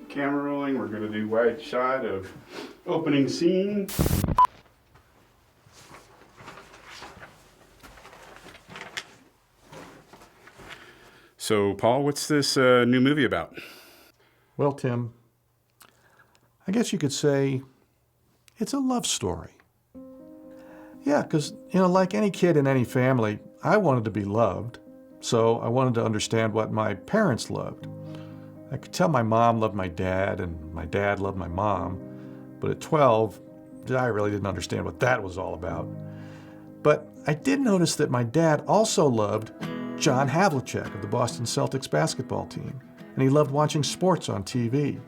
Camera rolling, we're going to do wide shot of opening scene. So, Paul, what's this new movie about? Well, Tim, I guess you could say it's a love story. Yeah, because, like any kid in any family, I wanted to be loved. So I wanted to understand what my parents loved. I could tell my mom loved my dad and my dad loved my mom. But at 12, I really didn't understand what that was all about. But I did notice that my dad also loved John Havlicek of the Boston Celtics basketball team. And he loved watching sports on TV.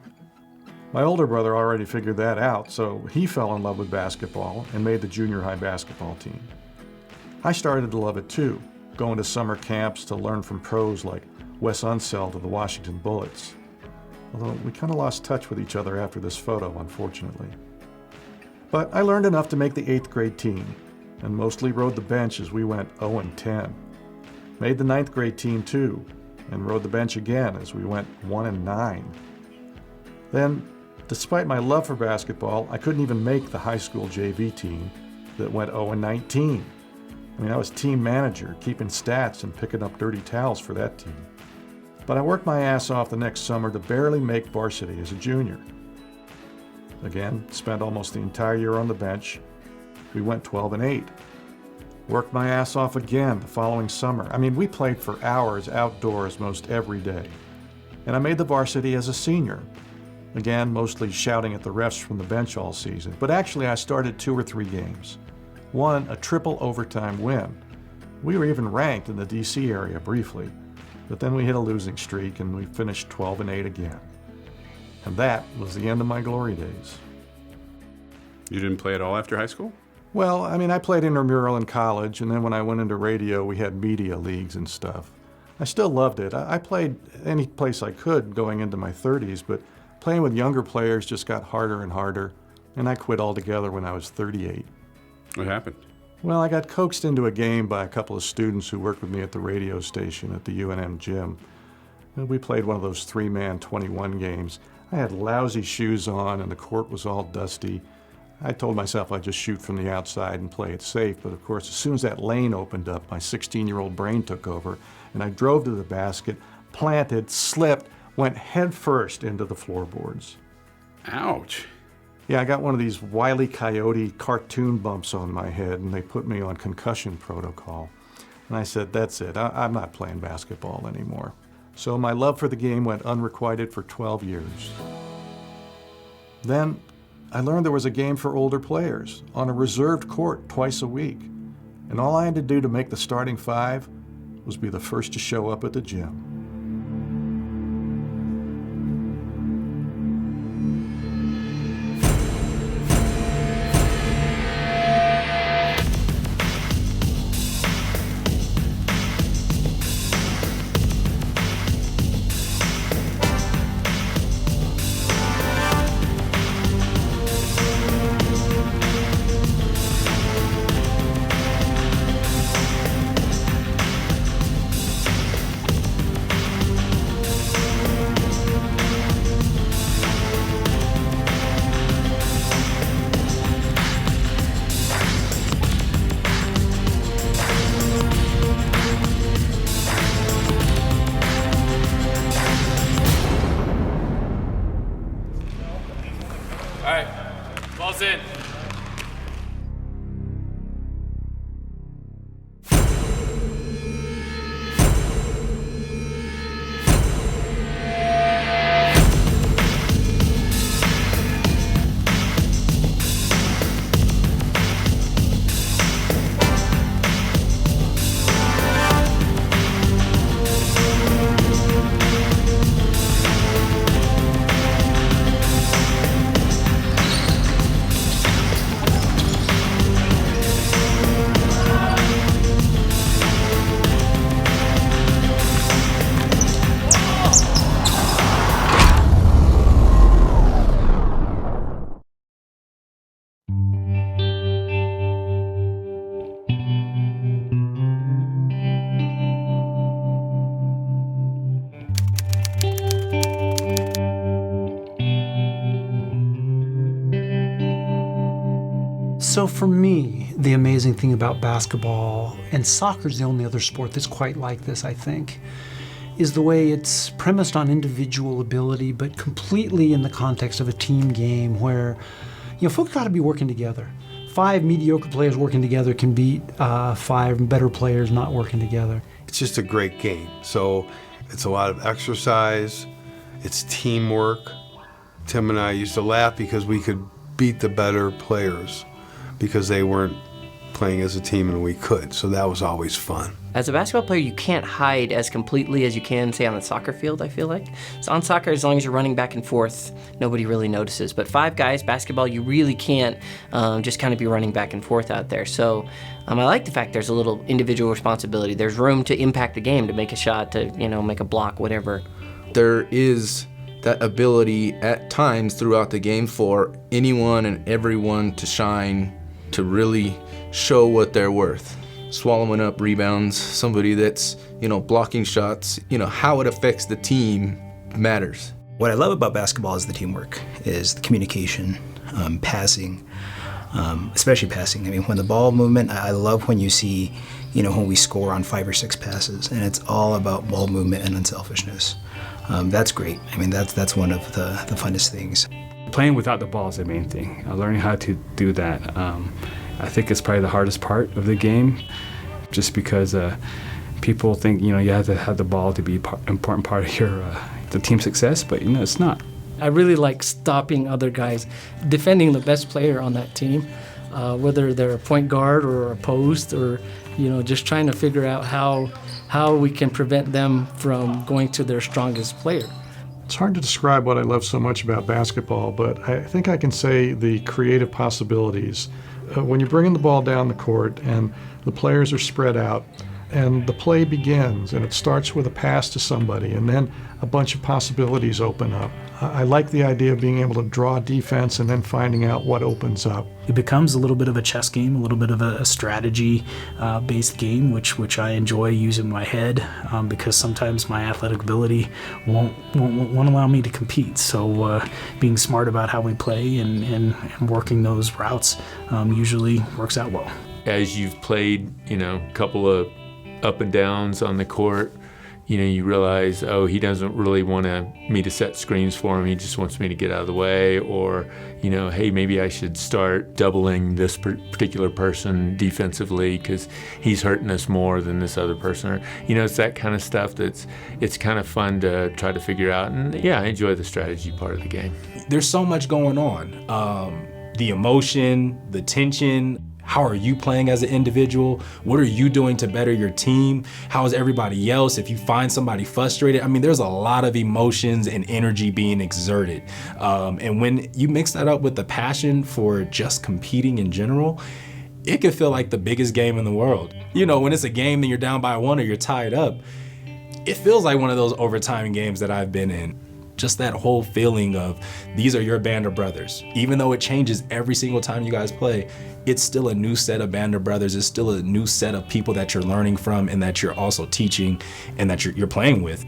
My older brother already figured that out, so he fell in love with basketball and made the junior high basketball team. I started to love it too, going to summer camps to learn from pros like Wes Unseld of the Washington Bullets. Although we kind of lost touch with each other after this photo, unfortunately. But I learned enough to make the 8th grade team, and mostly rode the bench as we went 0-10. Made the 9th grade team too, and rode the bench again as we went 1-9. Then, despite my love for basketball, I couldn't even make the high school JV team that went 0-19. I was team manager, keeping stats and picking up dirty towels for that team. But I worked my ass off the next summer to barely make varsity as a junior. Again, spent almost the entire year on the bench. We went 12-8. Worked my ass off again the following summer. We played for hours outdoors most every day. And I made the varsity as a senior. Again, mostly shouting at the refs from the bench all season. But actually, I started 2 or 3 games. Won a triple overtime win. We were even ranked in the DC area briefly. But then we hit a losing streak and we finished 12-8 again. And that was the end of my glory days. You didn't play at all after high school? Well, I played intramural in college, and then when I went into radio, we had media leagues and stuff. I still loved it. I played any place I could going into my 30s, but playing with younger players just got harder and harder, and I quit altogether when I was 38. What happened? Well, I got coaxed into a game by a couple of students who worked with me at the radio station at the UNM gym. We played one of those 3-man 21 games. I had lousy shoes on, and the court was all dusty. I told myself I'd just shoot from the outside and play it safe, but of course, as soon as that lane opened up, my 16-year-old brain took over, and I drove to the basket, planted, slipped, went headfirst into the floorboards. Ouch. Yeah, I got one of these Wile E. Coyote cartoon bumps on my head, and they put me on concussion protocol. And I said, that's it, I'm not playing basketball anymore. So my love for the game went unrequited for 12 years. Then I learned there was a game for older players on a reserved court twice a week. And all I had to do to make the starting 5 was be the first to show up at the gym. So for me, the amazing thing about basketball, and soccer's the only other sport that's quite like this, I think, is the way it's premised on individual ability, but completely in the context of a team game where, folks got to be working together. 5 mediocre players working together can beat 5 better players not working together. It's just a great game. So it's a lot of exercise, it's teamwork. Tim and I used to laugh because we could beat the better players because they weren't playing as a team and we could. So that was always fun. As a basketball player, you can't hide as completely as you can, say, on the soccer field, I feel like. So on soccer, as long as you're running back and forth, nobody really notices. But 5 guys, basketball, you really can't just kind of be running back and forth out there. So I like the fact there's a little individual responsibility. There's room to impact the game, to make a shot, to, make a block, whatever. There is that ability at times throughout the game for anyone and everyone to shine, to really show what they're worth. Swallowing up rebounds, somebody that's, blocking shots, how it affects the team matters. What I love about basketball is the teamwork, is the communication, passing, especially passing. I mean, when the ball movement, I love when you see, when we score on 5 or 6 passes, and it's all about ball movement and unselfishness. That's great. I mean, that's one of the funnest things. Playing without the ball is the main thing. Learning how to do that. I think it's probably the hardest part of the game, just because people think, you have to have the ball to be an important part of your the team success, but it's not. I really like stopping other guys, defending the best player on that team, whether they're a point guard or a post, or just trying to figure out how we can prevent them from going to their strongest player. It's hard to describe what I love so much about basketball, but I think I can say the creative possibilities. When you're bringing the ball down the court and the players are spread out and the play begins and it starts with a pass to somebody and then a bunch of possibilities open up. I like the idea of being able to draw defense and then finding out what opens up. It becomes a little bit of a chess game, a little bit of a strategy-based game, which I enjoy using my head because sometimes my athletic ability won't allow me to compete. So being smart about how we play and working those routes usually works out well. As you've played, a couple of up and downs on the court, you realize, he doesn't really want me to set screens for him. He just wants me to get out of the way. Or, hey, maybe I should start doubling this particular person defensively because he's hurting us more than this other person. Or, it's that kind of stuff it's kind of fun to try to figure out. And yeah, I enjoy the strategy part of the game. There's so much going on. The emotion, the tension. How are you playing as an individual? What are you doing to better your team? How is everybody else? If you find somebody frustrated, there's a lot of emotions and energy being exerted. And when you mix that up with the passion for just competing in general, it can feel like the biggest game in the world. When it's a game and you're down by 1 or you're tied up, it feels like one of those overtime games that I've been in. Just that whole feeling of these are your band of brothers. Even though it changes every single time you guys play, it's still a new set of band of brothers. It's still a new set of people that you're learning from and that you're also teaching and that you're playing with.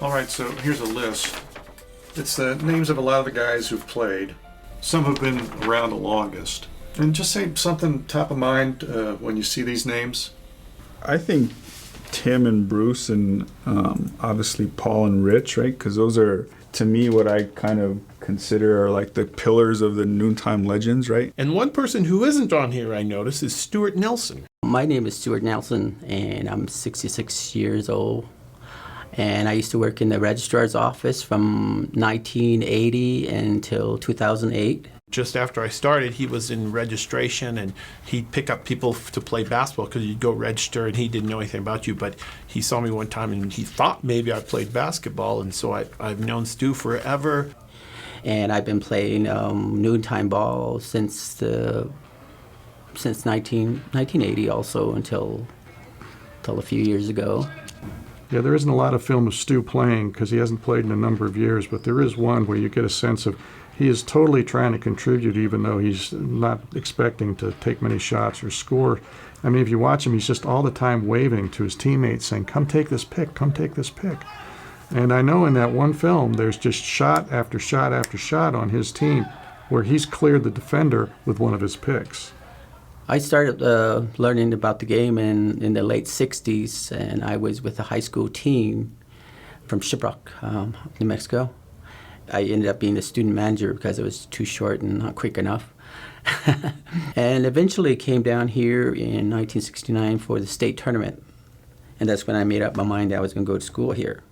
All right, so here's a list. It's the names of a lot of the guys who've played. Some have been around the longest. And just say something top of mind when you see these names. I think Tim and Bruce and obviously Paul and Rich, right? Because those are, to me, what I kind of consider are like the pillars of the Noontime Legends, right? And one person who isn't on here, I notice, is Stuart Nelson. My name is Stuart Nelson, and I'm 66 years old. And I used to work in the registrar's office from 1980 until 2008. Just after I started, he was in registration, and he'd pick up people to play basketball because you'd go register, and he didn't know anything about you. But he saw me one time, and he thought maybe I played basketball, and so I've known Stu forever. And I've been playing noontime ball since 1980 also until a few years ago. Yeah, there isn't a lot of film of Stu playing because he hasn't played in a number of years, but there is one where you get a sense of He is totally trying to contribute even though he's not expecting to take many shots or score. I mean, if you watch him, he's just all the time waving to his teammates saying, come take this pick, come take this pick. And I know in that one film, there's just shot after shot after shot on his team where he's cleared the defender with one of his picks. I started learning about the game in the late 60s, and I was with a high school team from Shiprock, New Mexico. I ended up being a student manager because it was too short and not quick enough. And eventually came down here in 1969 for the state tournament. And that's when I made up my mind I was going to go to school here.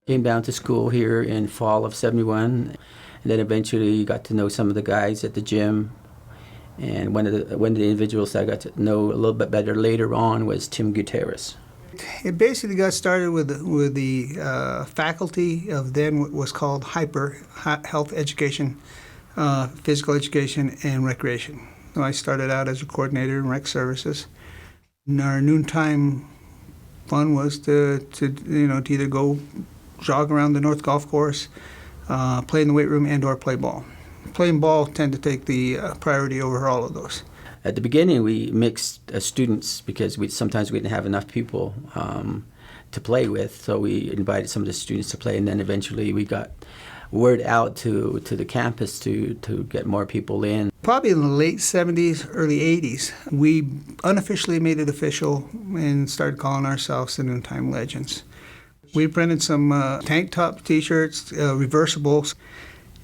Came down to school here in fall of '71, and then eventually got to know some of the guys at the gym. And one of the individuals I got to know a little bit better later on was Tim Gutierrez. It basically got started with the faculty of then what was called HYPER, Health Education, Physical Education, and Recreation. So I started out as a coordinator in rec services. And our noontime fun was to either go jog around the North Golf Course, play in the weight room, and/or play ball. Playing ball tended to take the priority over all of those. At the beginning, we mixed students because sometimes we didn't have enough people to play with, so we invited some of the students to play, and then eventually we got word out to the campus to get more people in. Probably in the late 70s, early 80s, we unofficially made it official and started calling ourselves the Noontime Legends. We printed some tank top t-shirts, reversibles,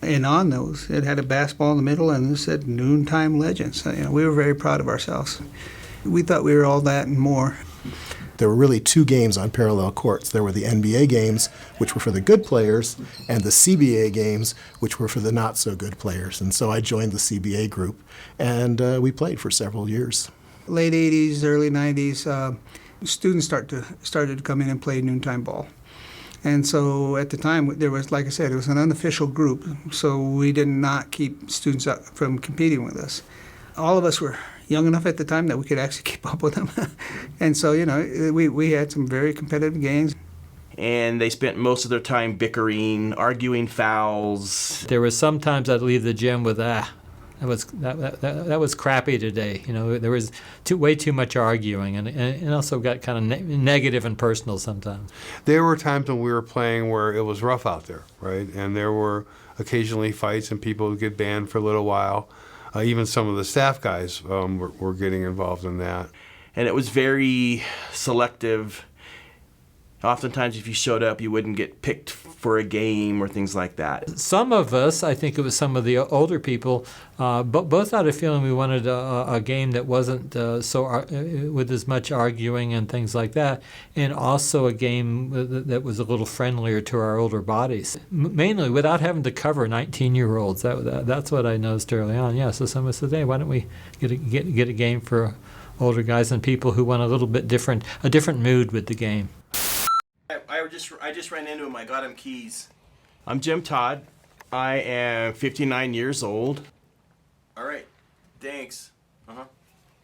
and on those it had a basketball in the middle and it said Noontime Legends. We were very proud of ourselves. We thought we were all that and more. There were really two games on parallel courts. There were the NBA games, which were for the good players, and the CBA games, which were for the not-so-good players. And so I joined the CBA group, and we played for several years. Late 80s, early 90s, students started to come in and play noontime ball. And so at the time, there was, like I said, it was an unofficial group, so we did not keep students up from competing with us. All of us were young enough at the time that we could actually keep up with them. And so, we had some very competitive games. And they spent most of their time bickering, arguing fouls. There was sometimes I'd leave the gym with, that was crappy today. There was way too much arguing, and it also got kind of negative and personal sometimes. There were times when we were playing where it was rough out there, right? And there were occasionally fights and people would get banned for a little while. Even some of the staff guys were getting involved in that. And it was very selective. Oftentimes, if you showed up, you wouldn't get picked for a game or things like that. Some of us, I think it was some of the older people, both had a feeling we wanted a game that wasn't with as much arguing and things like that, and also a game that was a little friendlier to our older bodies. Mainly without having to cover 19-year-olds. That's what I noticed early on. Yeah, so some of us said, hey, why don't we get a game for older guys and people who want a little bit different mood with the game. I just ran into him. I got him keys. I'm Jim Todd. I am 59 years old. All right. Thanks.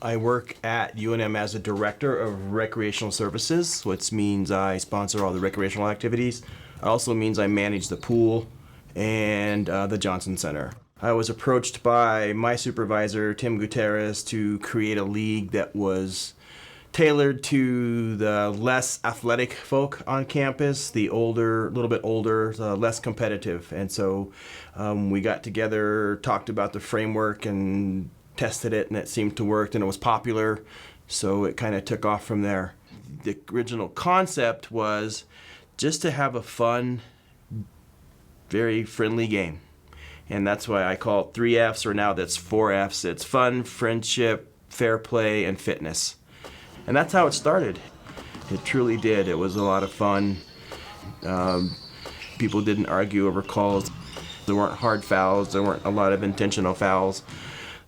I work at UNM as a director of recreational services, which means I sponsor all the recreational activities. It also means I manage the pool and the Johnson Center. I was approached by my supervisor, Tim Gutierrez, to create a league that was tailored to the less athletic folk on campus, the older, a little bit older, less competitive. And so we got together, talked about the framework, and tested it, and it seemed to work, and it was popular. So it kind of took off from there. The original concept was just to have a fun, very friendly game. And that's why I call it 3 Fs, or now that's 4 Fs. It's fun, friendship, fair play, and fitness. And that's how it started. It truly did. It was a lot of fun. People didn't argue over calls. There weren't hard fouls. There weren't a lot of intentional fouls.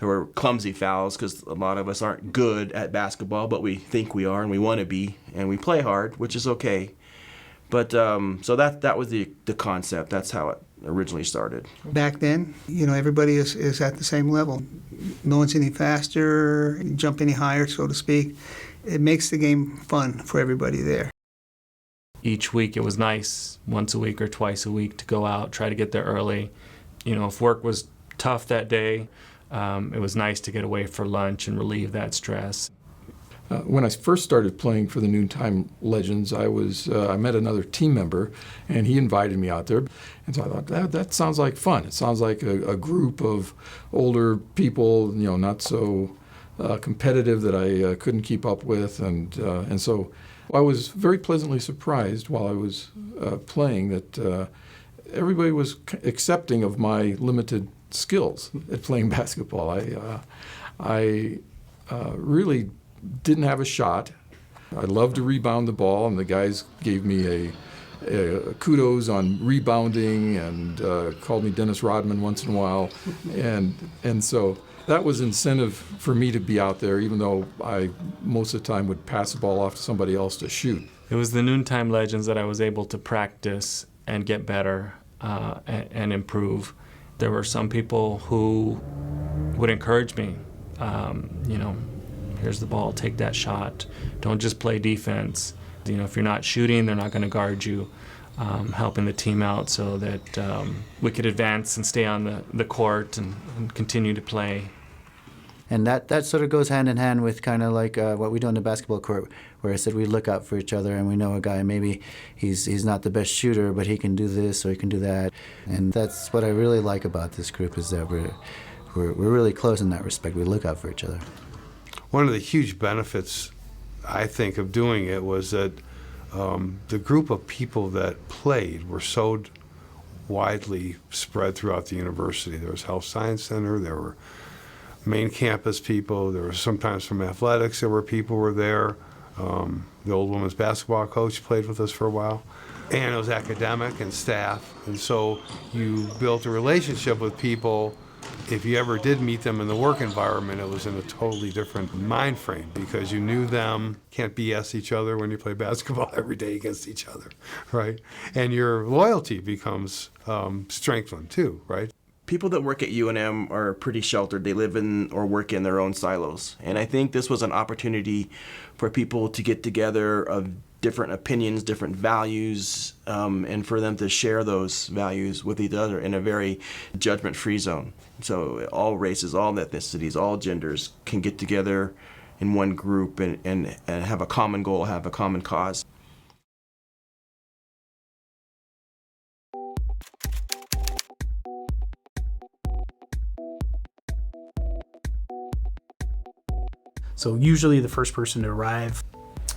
There were clumsy fouls because a lot of us aren't good at basketball, but we think we are and we want to be, and we play hard, which is okay. But so that was the concept. That's how it originally started. Back then, everybody is at the same level. No one's any faster, jump any higher, so to speak. It makes the game fun for everybody there. Each week it was nice, once a week or twice a week, to go out, try to get there early, if work was tough that day, it was nice to get away for lunch and relieve that stress. When I first started playing for the Noontime Legends, I met another team member, and he invited me out there. And so I thought, that sounds like fun. It sounds like a group of older people, not so competitive that I couldn't keep up with. And so I was very pleasantly surprised while I was playing that everybody was accepting of my limited skills at playing basketball. I really didn't have a shot. I loved to rebound the ball, and the guys gave me a kudos on rebounding and called me Dennis Rodman once in a while. And so that was incentive for me to be out there, even though I most of the time would pass the ball off to somebody else to shoot. It was the Noontime Legends that I was able to practice and get better and improve. There were some people who would encourage me, here's the ball, take that shot. Don't just play defense. If you're not shooting, they're not going to guard you. Helping the team out so that we could advance and stay on the court and continue to play. And that sort of goes hand in hand with kind of like what we do on the basketball court, where I said we look out for each other, and we know a guy, maybe he's not the best shooter, but he can do this or he can do that. And that's what I really like about this group, is that we're really close in that respect. We look out for each other. One of the huge benefits, I think, of doing it was that the group of people that played were so widely spread throughout the university. There was Health Science Center, there were main campus people, there were sometimes from athletics, there were people who were there. The old women's basketball coach played with us for a while. And it was academic and staff. And so you built a relationship with people. If you ever did meet them in the work environment, it was in a totally different mind frame, because you knew them. Can't BS each other when you play basketball every day against each other, right? And your loyalty becomes strengthened too, right? People that work at UNM are pretty sheltered. They live in or work in their own silos. And I think this was an opportunity for people to get together of different opinions, different values, and for them to share those values with each other in a very judgment-free zone. So all races, all ethnicities, all genders can get together in one group and have a common goal, have a common cause. So usually the first person to arrive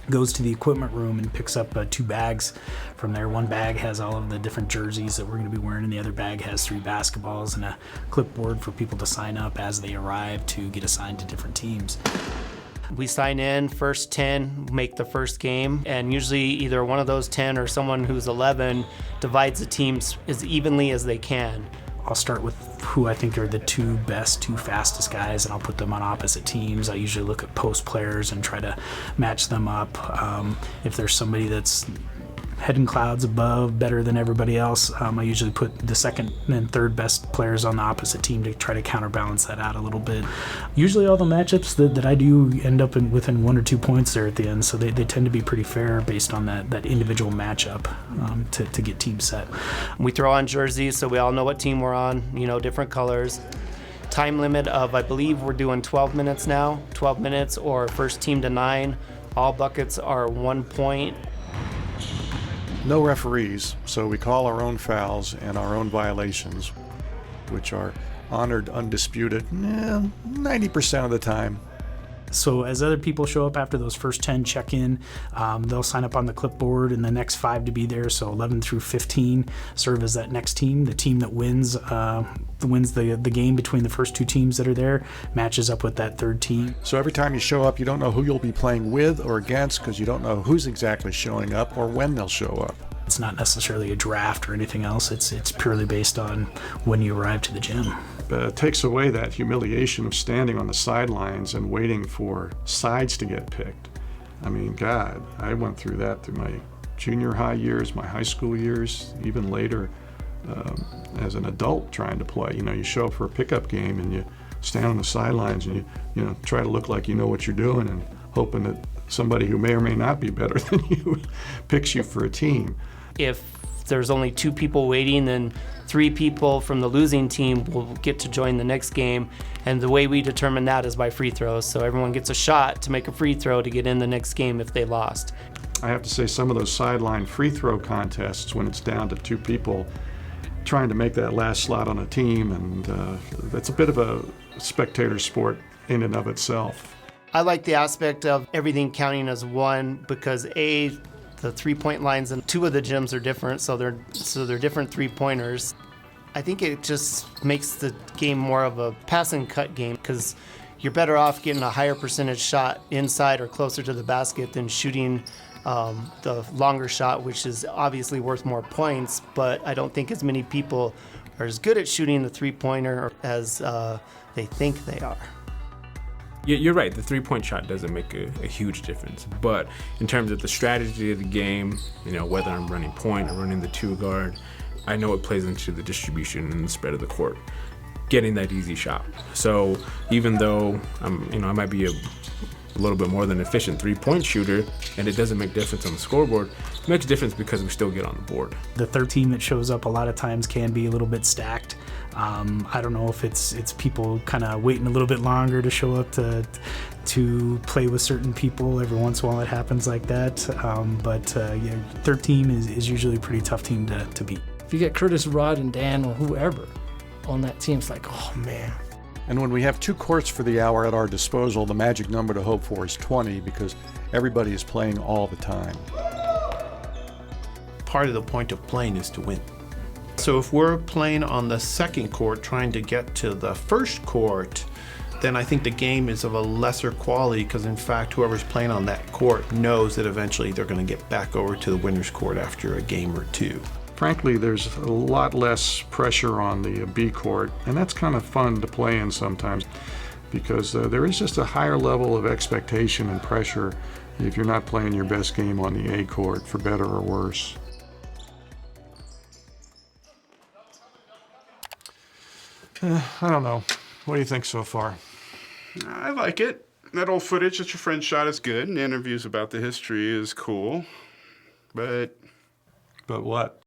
goes to the equipment room and picks up 2 bags from there. One bag has all of the different jerseys that we're going to be wearing, and the other bag has 3 basketballs and a clipboard for people to sign up as they arrive to get assigned to different teams. We sign in, first 10 make the first game, and usually either one of those 10 or someone who's 11 divides the teams as evenly as they can. I'll start with who I think are the 2 fastest guys, and I'll put them on opposite teams. I usually look at post players and try to match them up. If there's somebody that's head and clouds above, better than everybody else, I usually put the second and third best players on the opposite team to try to counterbalance that out a little bit. Usually all the matchups that I do end up within 1 or 2 points there at the end, so they tend to be pretty fair based on that individual matchup to get teams set. We throw on jerseys so we all know what team we're on, different colors. Time limit of, I believe we're doing 12 minutes now, 12 minutes or first team to 9. All buckets are 1 point. No referees, so we call our own fouls and our own violations, which are honored undisputed 90% of the time. So as other people show up after those first 10 check in, they'll sign up on the clipboard, and the next 5 to be there, so 11 through 15 serve as that next team. The team that wins the game between the first 2 teams that are there matches up with that third team. So every time you show up, you don't know who you'll be playing with or against, because you don't know who's exactly showing up or when they'll show up. It's not necessarily a draft or anything else. It's purely based on when you arrive to the gym. It takes away that humiliation of standing on the sidelines and waiting for sides to get picked. I mean, God, I went through that through my junior high years, my high school years, even later as an adult trying to play. You show up for a pickup game and you stand on the sidelines and you try to look like you know what you're doing and hoping that somebody who may or may not be better than you picks you for a team. If if there's only 2 people waiting, then 3 people from the losing team will get to join the next game. And the way we determine that is by free throws. So everyone gets a shot to make a free throw to get in the next game if they lost. I have to say, some of those sideline free throw contests, when it's down to 2 people trying to make that last slot on a team, and that's a bit of a spectator sport in and of itself. I like the aspect of everything counting as one because the 3-point lines in 2 of the gyms are different, so they're different 3-pointers. I think it just makes the game more of a pass and cut game because you're better off getting a higher percentage shot inside or closer to the basket than shooting the longer shot, which is obviously worth more points, but I don't think as many people are as good at shooting the 3-pointer as they think they are. You're right, the 3-point shot doesn't make a huge difference, but in terms of the strategy of the game, whether I'm running point or running the 2 guard, I know it plays into the distribution and the spread of the court, getting that easy shot. So even though I might be a little bit more than an efficient 3-point shooter, and it doesn't make difference on the scoreboard, it makes a difference because we still get on the board. The third team that shows up a lot of times can be a little bit stacked. I don't know if it's people kind of waiting a little bit longer to show up to play with certain people. Every once in a while it happens like that. But third team is usually a pretty tough team to beat. If you get Curtis, Rod, and Dan or whoever on that team, it's like, oh man. And when we have 2 courts for the hour at our disposal, the magic number to hope for is 20 because everybody is playing all the time. Part of the point of playing is to win. So if we're playing on the second court trying to get to the first court, then I think the game is of a lesser quality because in fact whoever's playing on that court knows that eventually they're going to get back over to the winner's court after a game or 2. Frankly, there's a lot less pressure on the B court, and that's kind of fun to play in sometimes because there is just a higher level of expectation and pressure if you're not playing your best game on the A court, for better or worse. I don't know. What do you think so far? I like it. That old footage that your friend shot is good, and the interviews about the history is cool. But what?